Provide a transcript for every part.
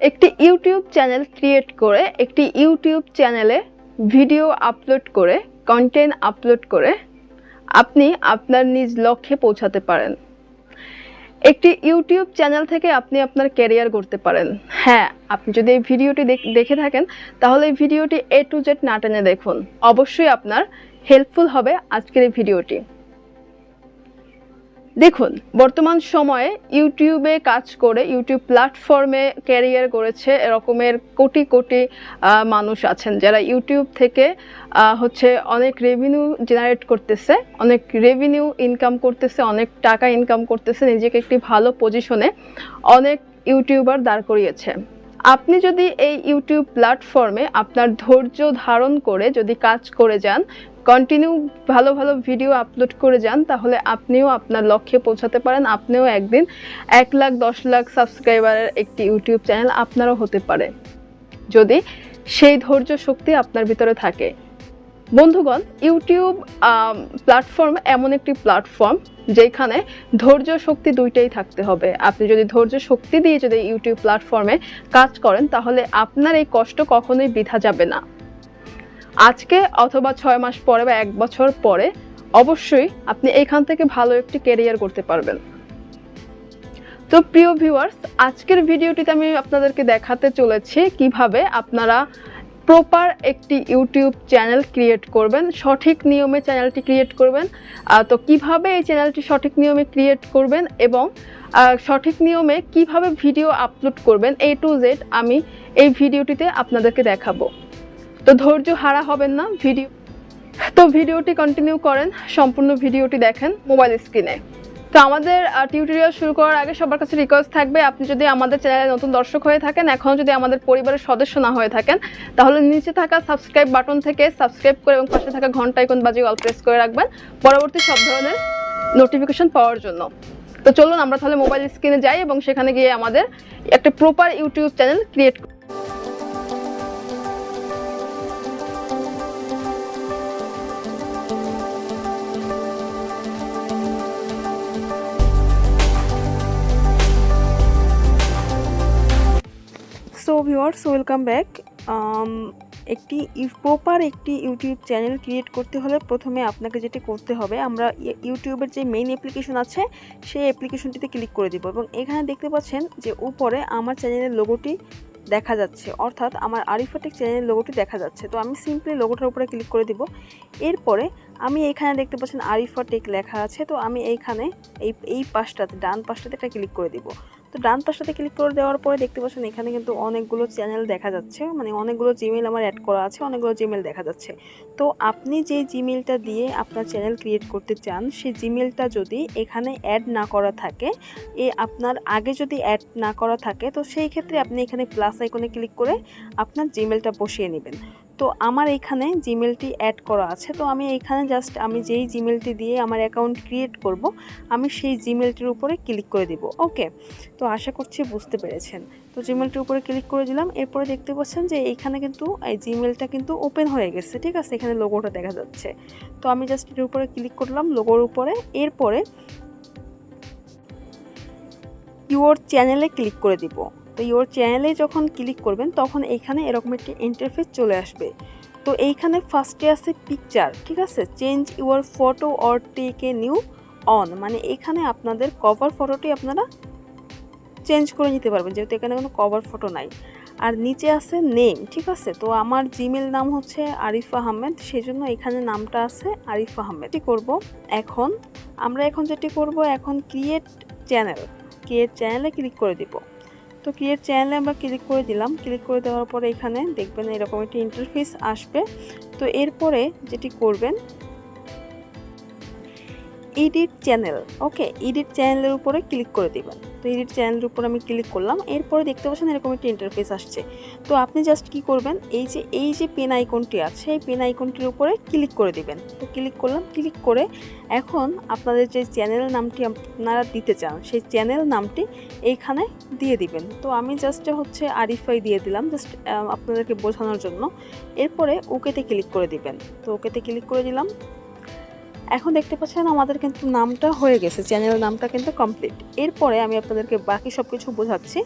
একটি YouTube channel create করে একটি ইউটিউব চ্যানেলে ভিডিও আপলোড করে কন্টেন্ট আপলোড করে আপনি আপনার নিজ লক্ষ্যে পৌঁছাতে পারেন। একটি ইউটিউব চ্যানেল থেকে আপনি আপনার ক্যারিয়ার গড়তে পারেন। হ্যাঁ, আপনি যদি এই ভিডিওটি দেখে থাকেন তাহলে এই ভিডিওটি A to Z না টেনে দেখুন, অবশ্যই আপনার হেল্পফুল হবে আজকের এই ভিডিওটি। দেখুন, বর্তমান সময়ে ইউটিউবে কাজ করে ইউটিউব প্ল্যাটফর্মে ক্যারিয়ার গড়েছে এরকমের কোটি কোটি মানুষ আছেন যারা ইউটিউব থেকে অনেক রেভিনিউ জেনারেট করতেছে, অনেক রেভিনিউ ইনকাম করতেছে, অনেক টাকা ইনকাম করতেছে, নিজেকে একটি ভালো পজিশনে অনেক ইউটিউবার দাঁড় করিয়েছে। আপনি যদি এই ইউটিউব প্ল্যাটফর্মে আপনার ধৈর্য ধারণ করে যদি কাজ করে যান, কন্টিনিউ ভালো ভালো ভিডিও আপলোড করে যান, তাহলে আপনিও আপনার লক্ষ্যে পৌঁছাতে পারেন। আপনিও একদিন 1 লাখ 10 লাখ সাবস্ক্রাইবারের একটি ইউটিউব চ্যানেল আপনারও হতে পারে, যদি সেই ধৈর্য শক্তি আপনার ভিতরে থাকে। বন্ধুগণ, ইউটিউব প্ল্যাটফর্ম এমন একটি প্ল্যাটফর্ম যেখানে ধৈর্য শক্তি দুইটাই থাকতে হবে। আপনি যদি ধৈর্য শক্তি দিয়ে যদি ইউটিউব প্ল্যাটফর্মে কাজ করেন তাহলে আপনার এই কষ্ট কখনোই বৃথা যাবে না। আজকে অথবা 6 মাস পরে বা 1 বছর পরে অবশ্যই আপনি এইখান থেকে ভালো একটি ক্যারিয়ার করতে পারবেন। তো প্রিয় ভিউয়ার্স, আজকের ভিডিওটিতে আমি আপনাদেরকে দেখাতে চলেছি কিভাবে আপনারা প্রপার একটি ইউটিউব চ্যানেল ক্রিয়েট করবেন, সঠিক নিয়মে চ্যানেলটি ক্রিয়েট করবেন। তো কিভাবে এই চ্যানেলটি সঠিক নিয়মে ক্রিয়েট করবেন এবং সঠিক নিয়মে কিভাবে ভিডিও আপলোড করবেন A to Z আমি এই ভিডিওটিতে আপনাদেরকে দেখাবো। তো ধৈর্য হারা হবেন না, ভিডিওটি কন্টিনিউ করেন, সম্পূর্ণ ভিডিওটি দেখেন মোবাইল স্ক্রিনে। তো আমাদের টিউটোরিয়াল শুরু করার আগে সবার কাছে রিকোয়েস্ট থাকবে, আপনি যদি আমাদের চ্যানেলে নতুন দর্শক হয়ে থাকেন, এখনও যদি আমাদের পরিবারের সদস্য না হয়ে থাকেন, তাহলে নিচে থাকা সাবস্ক্রাইব বাটন থেকে সাবস্ক্রাইব করে এবং পাশে থাকা ঘন্টা আইকন বাজিয়ে অল প্রেস করে রাখবেন পরবর্তী সব ধরনের নোটিফিকেশন পাওয়ার জন্য। তো চলুন আমরা তাহলে মোবাইল স্ক্রিনে যাই এবং সেখানে গিয়ে আমাদের একটা প্রপার ইউটিউব চ্যানেল ক্রিয়েট করি। So viewers, welcome back. একটি প্রপার একটি ইউটিউব চ্যানেল ক্রিয়েট করতে হলে প্রথমে আপনাকে যেটি করতে হবে, আমরা ইউটিউবের যে মেইন অ্যাপ্লিকেশন আছে সেই অ্যাপ্লিকেশনটিতে ক্লিক করে দিব এবং এখানে দেখতে পাচ্ছেন যে উপরে আমার চ্যানেলের লোগোটি দেখা যাচ্ছে, অর্থাৎ আমার আরিফাটেক চ্যানেলের লোগোটি দেখা যাচ্ছে। তো আমি সিম্পলি লোগোটার উপরে ক্লিক করে দিব। এরপরে আমি এখানে দেখতে পাচ্ছেন আরিফাটেক লেখা আছে, তো আমি এইখানে এই পাশটাতে ডান পাশটাতে এটা ক্লিক করে দিব। তো ডান পাশটাতে ক্লিক করে দেওয়ার পরে দেখতে পাচ্ছেন এখানে কিন্তু অনেকগুলো চ্যানেল দেখা যাচ্ছে, মানে অনেকগুলো জিমেল আমার অ্যাড করা আছে, অনেকগুলো জিমেল দেখা যাচ্ছে। তো আপনি যে জিমেলটা দিয়ে আপনার চ্যানেল ক্রিয়েট করতে চান সেই জিমেলটা যদি এখানে অ্যাড না করা থাকে, আপনার আগে যদি অ্যাড না করা থাকে, তো সেই ক্ষেত্রে আপনি এখানে প্লাস আইকনে ক্লিক করে আপনার জিমেলটা বসিয়ে নেবেন। তো আমার এখানে জিমেলটি অ্যাড করা আছে, তো আমি এখানে জাস্ট আমি যেই জিমেলটি দিয়ে আমার অ্যাকাউন্ট ক্রিয়েট করব আমি সেই জিমেলটির উপরে ক্লিক করে দিব। ওকে, তো আশা করছি বুঝতে পেরেছেন। তো জিমেলটির উপরে ক্লিক করে দিলাম। এরপরে দেখতে পাচ্ছেন যে এইখানে কিন্তু এই জিমেলটা কিন্তু ওপেন হয়ে গেছে, ঠিক আছে, এখানে লোগোটা দেখা যাচ্ছে। তো আমি জাস্ট এর উপরে ক্লিক করলাম, লোগোর উপরে। এরপরে ইউর চ্যানেলে ক্লিক করে দিব। তো ইউর চ্যানেলে যখন ক্লিক করবেন তখন এইখানে এরকম একটি ইন্টারফেস চলে আসবে। তো এইখানে ফার্স্টে আছে পিকচার, ঠিক আছে, change your photo or take a new one, মানে এখানে আপনাদের কভার ফটোটি আপনারা চেঞ্জ করে নিতে পারবেন, যেহেতু এখানে কোনো কভার ফটো নাই। আর নিচে আছে নেম, ঠিক আছে। তো আমার জিমেল নাম হচ্ছে আরিফা আহমেদ, সেই জন্য এখানে নামটা আছে আরিফা আহমেদ। কি করব এখন, আমরা এখন যেটি করব, এখন ক্রিয়েট চ্যানেলে ক্লিক করে দিব। তো ক্রিয়েট চ্যানেলে আমরা ক্লিক করে দিলাম। ক্লিক করে দেওয়ার পরে এখানে দেখবেন এরকম একটি ইন্টারফেস আসবে। তো এরপরে যেটি করবেন, এডিট চ্যানেল, ওকে, এডিট চ্যানেলের উপরে ক্লিক করে দিবেন। তো এডিট চ্যানেলের উপর আমি ক্লিক করলাম। এরপরে দেখতে পাচ্ছেন এরকম একটি ইন্টারফেস আসছে। তো আপনি জাস্ট কি করবেন, এই যে পেন আইকনটি আছে এই পেন আইকনটির উপরে ক্লিক করে দিবেন। তো ক্লিক করলাম। ক্লিক করে এখন আপনাদের যে চ্যানেল নামটি আপনারা দিতে চান সেই চ্যানেল নামটি এইখানে দিয়ে দিবেন। তো আমি জাস্ট আরিফাই দিয়ে দিলাম, জাস্ট আপনাদেরকে বোঝানোর জন্য। এরপরে ওকেতে ক্লিক করে দিবেন। তো ওকেতে ক্লিক করে দিলাম। এখন দেখতে পাচ্ছেন আমাদের কিন্তু নামটা হয়ে গেছে, চ্যানেল নামটা কিন্তু কমপ্লিট। এরপরে আমি আপনাদেরকে বাকি সব কিছু বোঝাচ্ছি।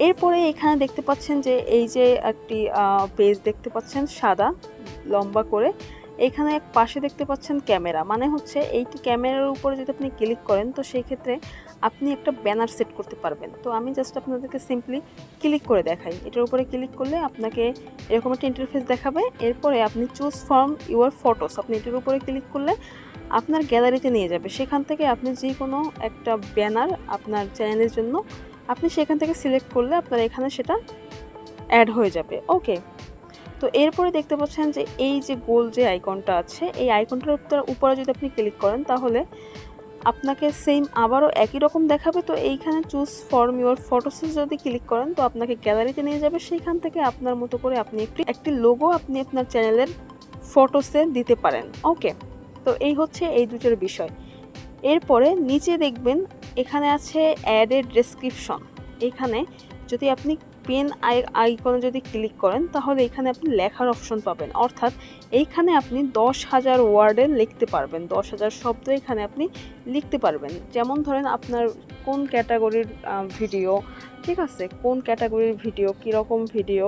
এরপরে এখানে দেখতে পাচ্ছেন যে এই যে একটি পেজ দেখতে পাচ্ছেন সাদা লম্বা করে, এখানে এক পাশে দেখতে পাচ্ছেন ক্যামেরা, মানে হচ্ছে এইটি ক্যামেরার উপরে যদি আপনি ক্লিক করেন তো সেই ক্ষেত্রে আপনি একটা ব্যানার সেট করতে পারবেন। তো আমি জাস্ট আপনাদেরকে সিম্পলি ক্লিক করে দেখাই। এটার উপরে ক্লিক করলে আপনাকে এরকম একটা ইন্টারফেস দেখাবে। এরপরে আপনি চুজ ফ্রম ইউর ফটোস, আপনি এটার উপরে ক্লিক করলে আপনার গ্যালারিতে নিয়ে যাবে। সেখান থেকে আপনি যে কোনো একটা ব্যানার আপনার চ্যানেলের জন্য আপনি সেখান থেকে সিলেক্ট করলে আপনার এখানে সেটা অ্যাড হয়ে যাবে। ওকে, তো এরপরে দেখতে পাচ্ছেন যে এই যে গোল যে আইকনটা আছে, এই আইকনটার উপরে যদি আপনি ক্লিক করেন তাহলে আপনাকে সেম আবারও একই রকম দেখাবে। তো এইখানে চুজ ফর্ম ইউর ফটোসে যদি ক্লিক করেন তো আপনাকে গ্যালারিতে নিয়ে যাবে। সেইখান থেকে আপনার মতো করে আপনি একটি লোগো আপনি আপনার চ্যানেলের ফটোসে দিতে পারেন। ওকে, তো এই হচ্ছে এই দুটোর বিষয়। এরপরে নিচে দেখবেন এখানে আছে অ্যাড এ ডেসক্রিপশন। এখানে যদি আপনি পেন আইকনে যদি ক্লিক করেন তাহলে এখানে আপনি লেখার অপশন পাবেন, অর্থাৎ এইখানে আপনি 10,000 ওয়ার্ডে লিখতে পারবেন, 10,000 শব্দ এখানে আপনি লিখতে পারবেন। যেমন ধরেন আপনার কোন ক্যাটাগরির ভিডিও, ঠিক আছে, কোন ক্যাটাগরির ভিডিও, কীরকম ভিডিও,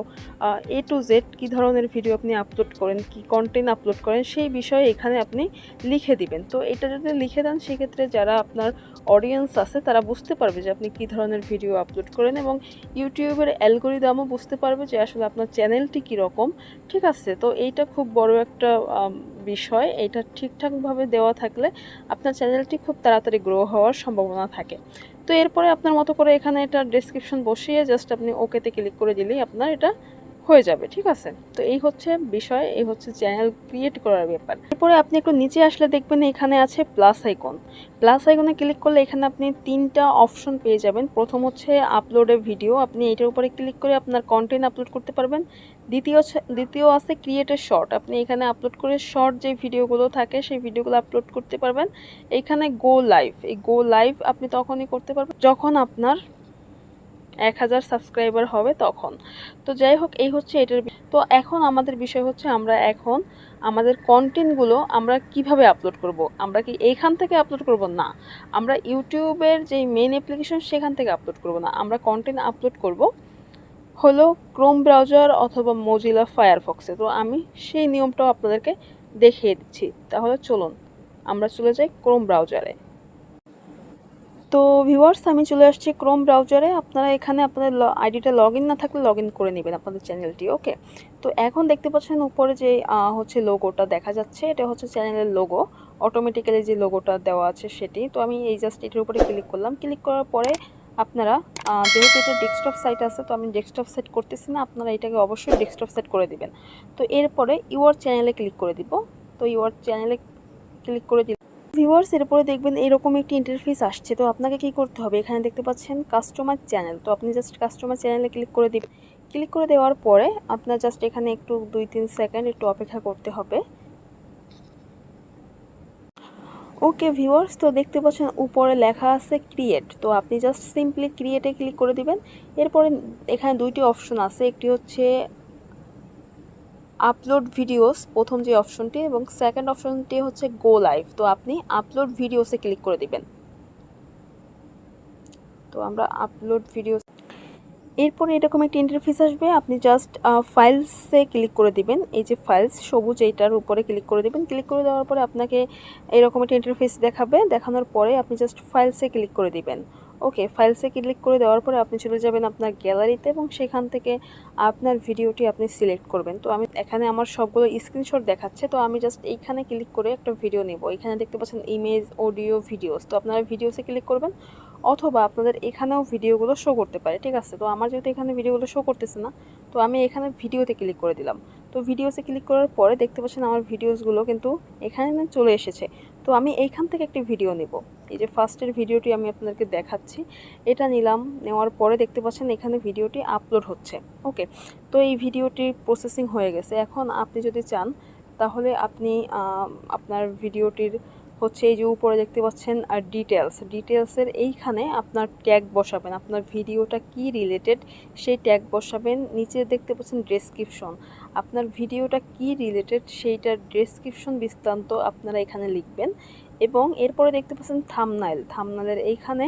এ টু জেড কী ধরনের ভিডিও আপনি আপলোড করেন, কি কন্টেন্ট আপলোড করেন, সেই বিষয়ে এখানে আপনি লিখে দিবেন। তো এটা যদি লিখে দেন সেক্ষেত্রে যারা আপনার অডিয়েন্স আছে তারা বুঝতে পারবে যে আপনি কী ধরনের ভিডিও আপলোড করেন, এবং ইউটিউবের অ্যালগরিদমও বুঝতে পারবে যে আসলে আপনার চ্যানেলটি কীরকম। ঠিক আছে, তো এইটা খুব বড় একটা বিষয়। এটা ঠিকঠাকভাবে দেওয়া থাকলে আপনার চ্যানেলটি খুব তাড়াতাড়ি গ্রো হওয়ার সম্ভাবনা থাকে। তো এরপরে আপনার মতো করে এখানে এটা ডেসক্রিপশন বসিয়ে জাস্ট আপনি ওকেতে ক্লিক করে দিলেই আপনার এটা হয়ে যাবে। ঠিক আছে, তো এই হচ্ছে বিষয়, এই হচ্ছে চ্যানেল ক্রিয়েট করার ব্যাপার। এরপরে আপনি একটু নিচে আসলে দেখবেন এখানে আছে প্লাস আইকন। প্লাস আইকনে ক্লিক করলে এখানে আপনি 3টা অপশন পেয়ে যাবেন। প্রথম হচ্ছে আপলোডে ভিডিও, আপনি এটার উপরে ক্লিক করে আপনার কন্টেন্ট আপলোড করতে পারবেন। দ্বিতীয় আছে ক্রিয়েট এ শর্ট, আপনি এখানে আপলোড করে শর্ট যে ভিডিওগুলো থাকে সেই ভিডিওগুলো আপলোড করতে পারবেন। এখানে গো লাইভ, এই গো লাইভ আপনি তখনই করতে পারবেন যখন আপনার 1000 সাবস্ক্রাইবার হবে তখন। তো যাই হোক, এই হচ্ছে এটার। তো এখন আমাদের বিষয় হচ্ছে আমরা এখন আমাদের কন্টেন্টগুলো আমরা কিভাবে আপলোড করব। আমরা কি এইখান থেকে আপলোড করব? না, আমরা ইউটিউবের যে মেইন অ্যাপ্লিকেশন সেখান থেকে আপলোড করব না, আমরা কন্টেন্ট আপলোড করব হলো ক্রোম ব্রাউজার অথবা মজিলা ফায়ারফক্সে। তো আমি সেই নিয়মটাও আপনাদেরকে দেখিয়ে দিচ্ছি। তাহলে চলুন আমরা চলে যাই ক্রোম ব্রাউজারে। তো ভিউয়ার্স, আমি চলে আসছি ক্রোম ব্রাউজারে। আপনারা এখানে আপনাদের আইডিটা লগ ইন না থাকলে লগ ইন করে নেবেন আপনাদের চ্যানেলটি। ওকে, তো এখন দেখতে পাচ্ছেন উপরে যে হচ্ছে লোগোটা দেখা যাচ্ছে, এটা হচ্ছে চ্যানেলের লোগো। অটোমেটিক্যালি যে লোগোটা দেওয়া আছে সেটি। তো আমি এই জাস্ট এটার উপরে ক্লিক করলাম। ক্লিক করার পরে আপনারা যেহেতু এটা ডেস্কটপ সাইট আছে তো আমি ডেস্কটপ সেট করতেছি না, আপনারা এটাকে অবশ্যই ডেস্কটপ সেট করে দিবেন। তো এরপরে ইউর চ্যানেলে ক্লিক করে দিব। তো ইউর চ্যানেলে ক্লিক করে দিব। ভিউয়ার্স, এরপরে দেখবেন এরকম একটি ইন্টারফেস আসছে। তো আপনাকে কি করতে হবে, এখানে দেখতে পাচ্ছেন কাস্টমার চ্যানেল। তো আপনি জাস্ট কাস্টমার চ্যানেলে ক্লিক করে দিবেন। ক্লিক করে দেওয়ার পরে আপনার জাস্ট এখানে একটু 2-3 সেকেন্ড একটু অপেক্ষা করতে হবে। ওকে ভিউয়ার্স, তো দেখতে পাচ্ছেন উপরে লেখা আছে ক্রিয়েট। তো আপনি জাস্ট সিম্পলি ক্রিয়েটে ক্লিক করে দিবেন। এরপরে এখানে 2টি অপশন আছে, একটি হচ্ছে আপলোড ভিডিওস, প্রথম যে অপশনটি, এবং সেকেন্ড অপশনটি হচ্ছে গো লাইভ। তো আপনি আপলোড ভিডিওসে ক্লিক করে দিবেন। তো আমরা আপলোড ভিডিও, এরপরে এরকম একটা ইন্টারফেস আসবে। আপনি জাস্ট ফাইলসে ক্লিক করে দিবেন। এই যে ফাইলস সবুজ, এইটার উপরে ক্লিক করে দিবেন। ক্লিক করে দেওয়ার পরে আপনাকে এরকম একটা ইন্টারফেস দেখাবে। দেখানোর পরে আপনি জাস্ট ফাইলসে ক্লিক করে দিবেন। ওকে, ফাইলসে ক্লিক করে দেওয়ার পরে আপনি চলে যাবেন আপনার গ্যালারিতে, এবং সেখান থেকে আপনার ভিডিওটি আপনি সিলেক্ট করবেন। তো আমি এখানে আমার সবগুলো স্ক্রিনশট দেখাচ্ছে। তো আমি জাস্ট এইখানে ক্লিক করে একটা ভিডিও নেব। এখানে দেখতে পাচ্ছেন ইমেজ, অডিও, ভিডিওস। তো আপনারা ভিডিওসে ক্লিক করবেন, অথবা আপনাদের এখানেও ভিডিওগুলো শো করতে পারে। ঠিক আছে, তো আমার যেহেতু এখানে ভিডিওগুলো শো করতেছে না, তো আমি এখানে ভিডিওতে ক্লিক করে দিলাম। তো ভিডিওসে ক্লিক করার পরে দেখতে পাচ্ছেন আমার ভিডিওসগুলো কিন্তু এখানে চলে এসেছে। তো আমি এইখান থেকে একটি ভিডিও নেব। এই যে ফার্স্টের ভিডিওটি আমি আপনাদেরকে দেখাচ্ছি, এটা নিলাম। নেওয়ার পরে দেখতে পাচ্ছেন এখানে ভিডিওটি আপলোড হচ্ছে। ওকে, তো এই ভিডিওটি প্রসেসিং হয়ে গেছে। এখন আপনি যদি চান তাহলে আপনি আপনার ভিডিওটির হচ্ছে এই যে উপরে দেখতে পাচ্ছেন আর ডিটেলসের এইখানে আপনার ট্যাগ বসাবেন, আপনার ভিডিওটা কি রিলেটেড সেই ট্যাগ বসাবেন। নিচে দেখতে পাচ্ছেন ডেসক্রিপশন, আপনার ভিডিওটা কি রিলেটেড সেইটার ডেসক্রিপশন বিস্তারিত আপনারা এখানে লিখবেন। এবং এরপরে দেখতে পাচ্ছেন থাম্বনেইলের এইখানে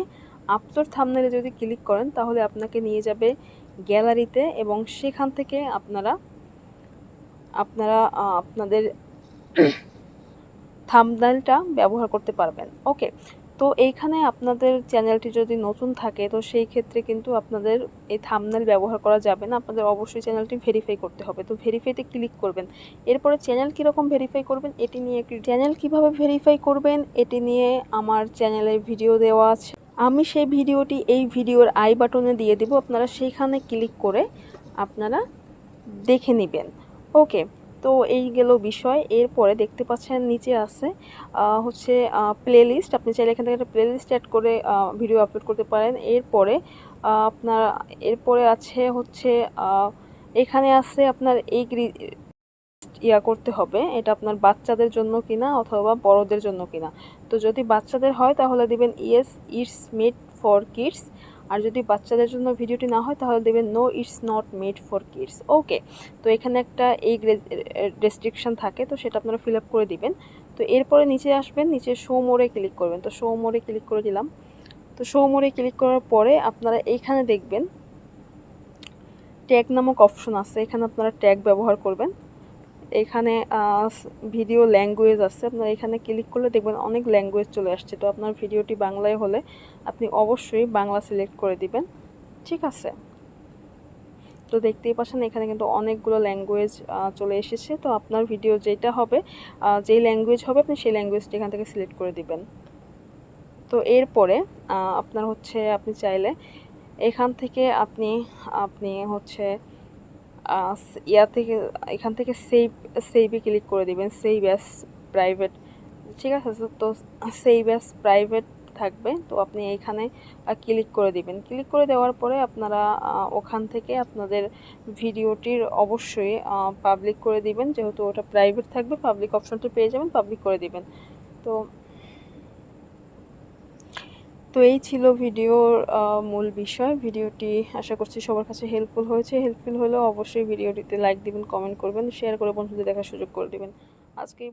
আপলোড থাম্বনেলে যদি ক্লিক করেন তাহলে আপনাকে নিয়ে যাবে গ্যালারিতে এবং সেখান থেকে আপনারা আপনাদের থাম্বনেলটা ব্যবহার করতে পারবেন। ওকে, তো এইখানে আপনাদের চ্যানেলটি যদি নতুন থাকে তো সেই ক্ষেত্রে কিন্তু আপনাদের এই থাম্বনেল ব্যবহার করা যাবে না, আপনাদের অবশ্যই চ্যানেলটি ভেরিফাই করতে হবে। তো ভেরিফাইতে ক্লিক করবেন। এরপরে চ্যানেল কীরকম ভেরিফাই করবেন এটি নিয়ে একটি চ্যানেল কিভাবে ভেরিফাই করবেন এটি নিয়ে আমার চ্যানেলে ভিডিও দেওয়া আছে। আমি সেই ভিডিওটি এই ভিডিওর আই বাটনে দিয়ে দেব, আপনারা সেইখানে ক্লিক করে আপনারা দেখে নেবেন। ওকে, তো এই গেল বিষয়। এরপরে দেখতে পাচ্ছেন নিচে আছে হচ্ছে প্লেলিস্ট। আপনি চাইলে এখান থেকে একটা প্লেলিস্ট অ্যাড করে ভিডিও আপলোড করতে পারেন। এরপরে আছে হচ্ছে এখানে আছে আপনার এই করতে হবে, এটা আপনার বাচ্চাদের জন্য কিনা অথবা বড়দের জন্য কিনা। তো যদি বাচ্চাদের হয় তাহলে দিবেন yes it's made for kids, আর যদি বাচ্চাদের জন্য ভিডিওটি না হয় তাহলে দেবেন no it's not made for kids. Okay, তো এখানে একটা এই রেস্ট্রিকশন থাকে, তো সেটা আপনারা ফিল আপ করে দিবেন। তো এরপরে নিচে আসবেন, নিচে শো মোরে ক্লিক করবেন। তো শো মোরে ক্লিক করে দিলাম। তো শো মোরে ক্লিক করার পরে আপনারা এইখানে দেখবেন ট্যাগ নামক অপশন আছে, এখানে আপনারা ট্যাগ ব্যবহার করবেন। এখানে ভিডিও ল্যাঙ্গুয়েজ আছে, আপনারা এখানে ক্লিক করলে দেখবেন অনেক ল্যাঙ্গুয়েজ চলে আসছে। তো আপনার ভিডিওটি বাংলায় হলে আপনি অবশ্যই বাংলা সিলেক্ট করে দিবেন, ঠিক আছে। তো দেখতেই পাচ্ছেন এখানে কিন্তু অনেকগুলো ল্যাঙ্গুয়েজ চলে এসেছে। তো আপনার ভিডিও যেটা হবে, যেই ল্যাঙ্গুয়েজ হবে আপনি সেই ল্যাঙ্গুয়েজটি এখান থেকে সিলেক্ট করে দিবেন। তো এরপরে আপনার হচ্ছে আপনি চাইলে এখান থেকে আপনি হচ্ছে এখান থেকে সেভে ক্লিক করে দিবেন, সেভ অ্যাজ প্রাইভেট, ঠিক আছে। তো সেভ অ্যাজ প্রাইভেট থাকবে, তো আপনি এইখানে ক্লিক করে দিবেন। ক্লিক করে দেওয়ার পরে আপনারা ওখান থেকে আপনাদের ভিডিওটির অবশ্যই পাবলিক করে দিবেন, যেহেতু ওটা প্রাইভেট থাকবে পাবলিক অপশনটি পেয়ে যাবেন, পাবলিক করে দিবেন। তো এই ছিল ভিডিওর মূল বিষয়। ভিডিওটি আশা করছি সবার কাছে হেল্পফুল হয়েছে। হেল্পফুল হলেও অবশ্যই ভিডিওটিতে লাইক দিবেন, কমেন্ট করবেন, শেয়ার করে বন্ধুদের দেখার সুযোগ করে দিবেন। আজকে